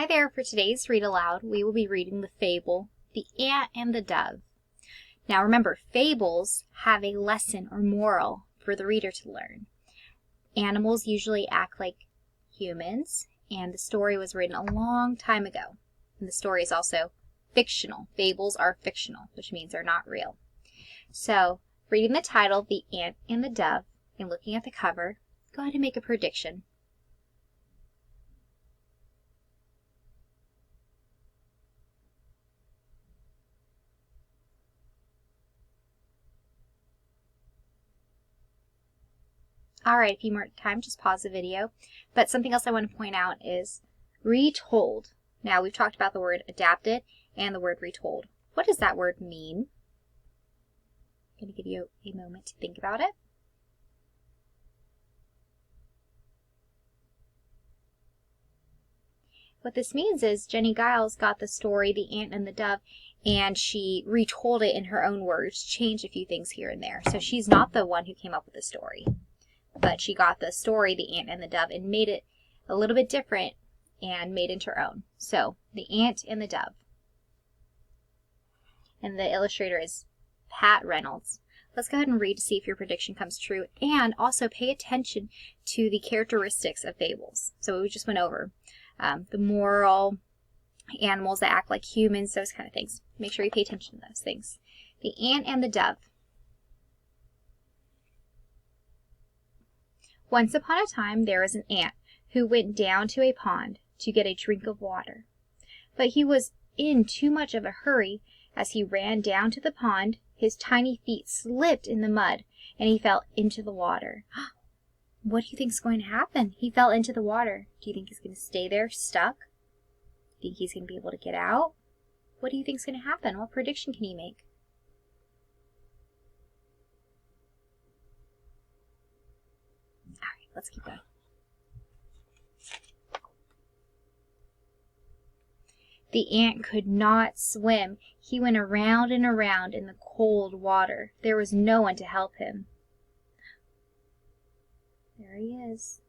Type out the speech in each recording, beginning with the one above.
Hi there, for today's Read Aloud, we will be reading the fable, The Ant and the Dove. Now remember, fables have a lesson or moral for the reader to learn. Animals usually act like humans, and the story was written a long time ago. And the story is also fictional. Fables are fictional, which means they're not real. So, reading the title, The Ant and the Dove, and looking at the cover, go ahead and make a prediction. Alright, if you more time, just pause the video. But something else I want to point out is retold. Now, we've talked about the word adapted and the word retold. What does that word mean? I'm going to give you a moment to think about it. What this means is Jenny Giles got the story, The Ant and the Dove, and she retold it in her own words, changed a few things here and there. So she's not the one who came up with the story. But she got the story, The Ant and the Dove, and made it a little bit different and made it into her own. So, The Ant and the Dove. And the illustrator is Pat Reynolds. Let's go ahead and read to see if your prediction comes true, and also pay attention to the characteristics of fables. So we just went over the moral, animals that act like humans, those kind of things. Make sure you pay attention to those things. The Ant and the Dove. Once upon a time there was an ant who went down to a pond to get a drink of water. But he was in too much of a hurry. As he ran down to the pond, his tiny feet slipped in the mud and he fell into the water. What do you think is going to happen? He fell into the water. Do you think he's going to stay there stuck? Think he's going to be able to get out? What do you think is going to happen? What prediction can you make? Let's keep going. The ant could not swim. He went around and around in the cold water. There was no one to help him. There he is.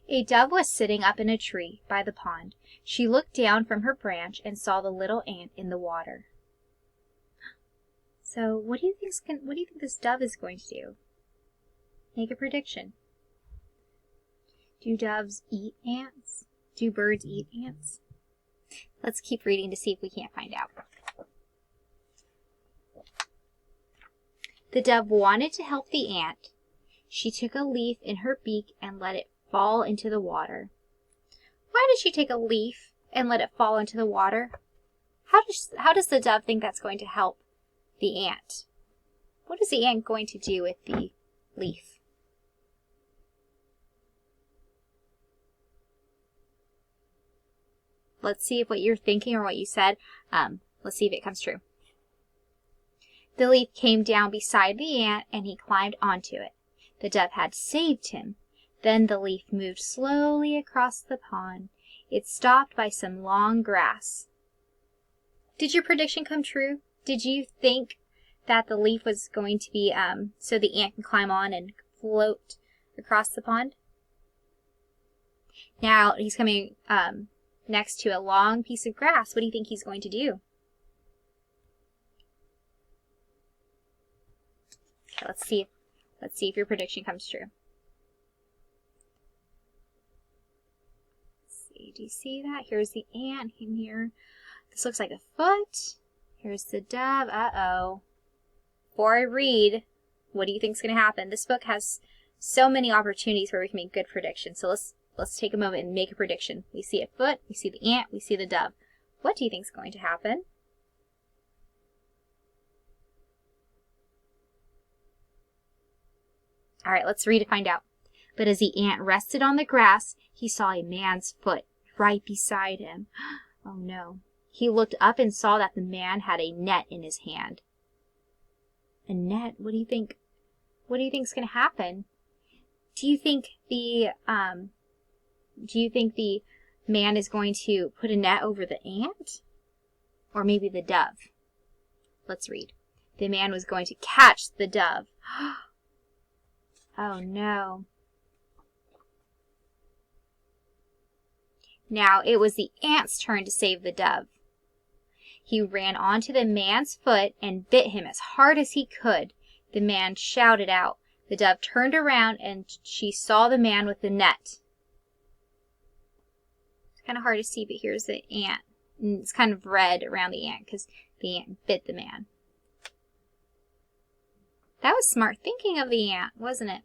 A dove was sitting up in a tree by the pond. She looked down from her branch and saw the little ant in the water. So, what do you think this dove is going to do? Make a prediction. Do doves eat ants? Do birds eat ants? Let's keep reading to see if we can't find out. The dove wanted to help the ant. She took a leaf in her beak and let it fall into the water. Why did she take a leaf and let it fall into the water? How does the dove think that's going to help the ant? What is the ant going to do with the leaf? Let's see if what you're thinking or what you said, let's see if it comes true. The leaf came down beside the ant and he climbed onto it. The dove had saved him. Then the leaf moved slowly across the pond. It stopped by some long grass. Did your prediction come true? Did you think that the leaf was going to be so the ant can climb on and float across the pond? Now he's coming next to a long piece of grass. What do you think he's going to do? Okay, let's see if your prediction comes true. Let's see, do you see that? Here's the ant in here. This looks like a foot. Here's the dove. Uh-oh. Before I read, what do you think is going to happen? This book has so many opportunities where we can make good predictions. So let's take a moment and make a prediction. We see a foot, we see the ant, we see the dove. What do you think is going to happen? All right, let's read to find out. But as the ant rested on the grass, he saw a man's foot right beside him. Oh no. He looked up and saw that the man had a net in his hand. A net? What do you think? What do you think is going to happen? Do you think the man is going to put a net over the ant? Or maybe the dove? Let's read. The man was going to catch the dove. Oh no. Now it was the ant's turn to save the dove. He ran onto the man's foot and bit him as hard as he could. The man shouted out. The dove turned around and she saw the man with the net. It's kind of hard to see, but here's the ant. And it's kind of red around the ant because the ant bit the man. That was smart thinking of the ant, wasn't it?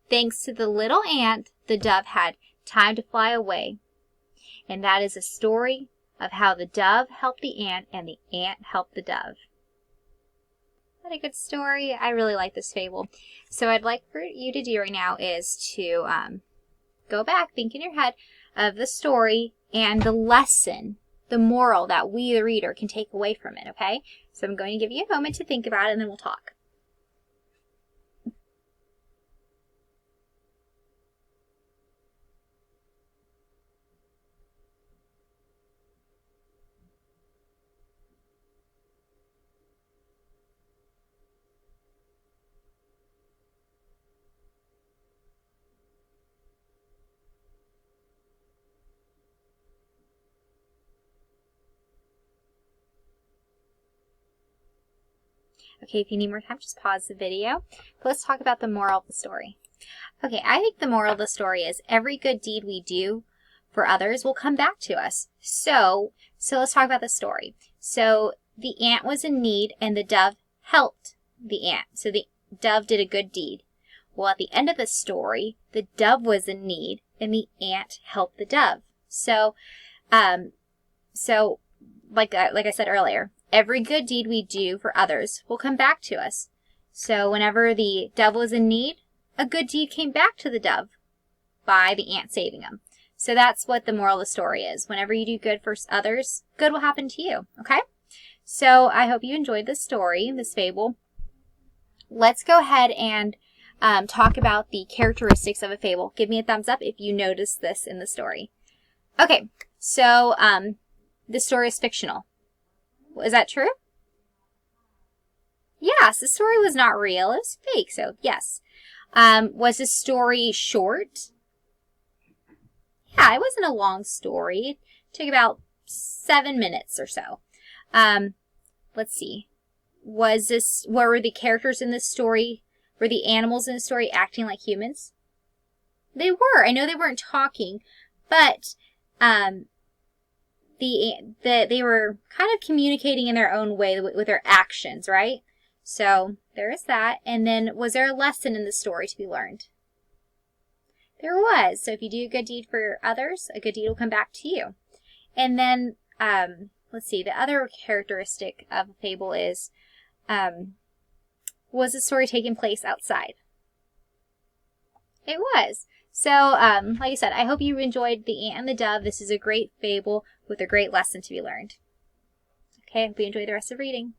Thanks to the little ant, the dove had time to fly away. And that is a story of how the dove helped the ant and the ant helped the dove. What a good story. I really like this fable. So I'd like for you to do right now is to go back, think in your head of the story and the lesson, the moral that we, the reader, can take away from it, okay? So I'm going to give you a moment to think about it and then we'll talk. Okay, if you need more time, just pause the video. But let's talk about the moral of the story. Okay, I think the moral of the story is every good deed we do for others will come back to us. So let's talk about the story. So the ant was in need and the dove helped the ant. So the dove did a good deed. Well, at the end of the story, the dove was in need and the ant helped the dove. So like I said earlier, every good deed we do for others will come back to us. So whenever the dove was in need, a good deed came back to the dove by the ant saving him. So that's what the moral of the story is. Whenever you do good for others, good will happen to you, okay? So I hope you enjoyed this story, this fable. Let's go ahead and talk about the characteristics of a fable. Give me a thumbs up if you noticed this in the story. Okay, so the story is fictional. Is that true? Yes, the story was not real. It was fake, so yes. Was the story short? Yeah, it wasn't a long story. It took about 7 minutes or so. Let's see. What were the characters in this story? Were the animals in the story acting like humans? They were. I know they weren't talking, but they were kind of communicating in their own way with their actions, right? So there is that. And then was there a lesson in the story to be learned? There was. So if you do a good deed for others, a good deed will come back to you. And then, let's see, the other characteristic of a fable is, was the story taking place outside? It was. So, like I said, I hope you enjoyed The Ant and the Dove. This is a great fable with a great lesson to be learned. Okay, I hope you enjoy the rest of reading.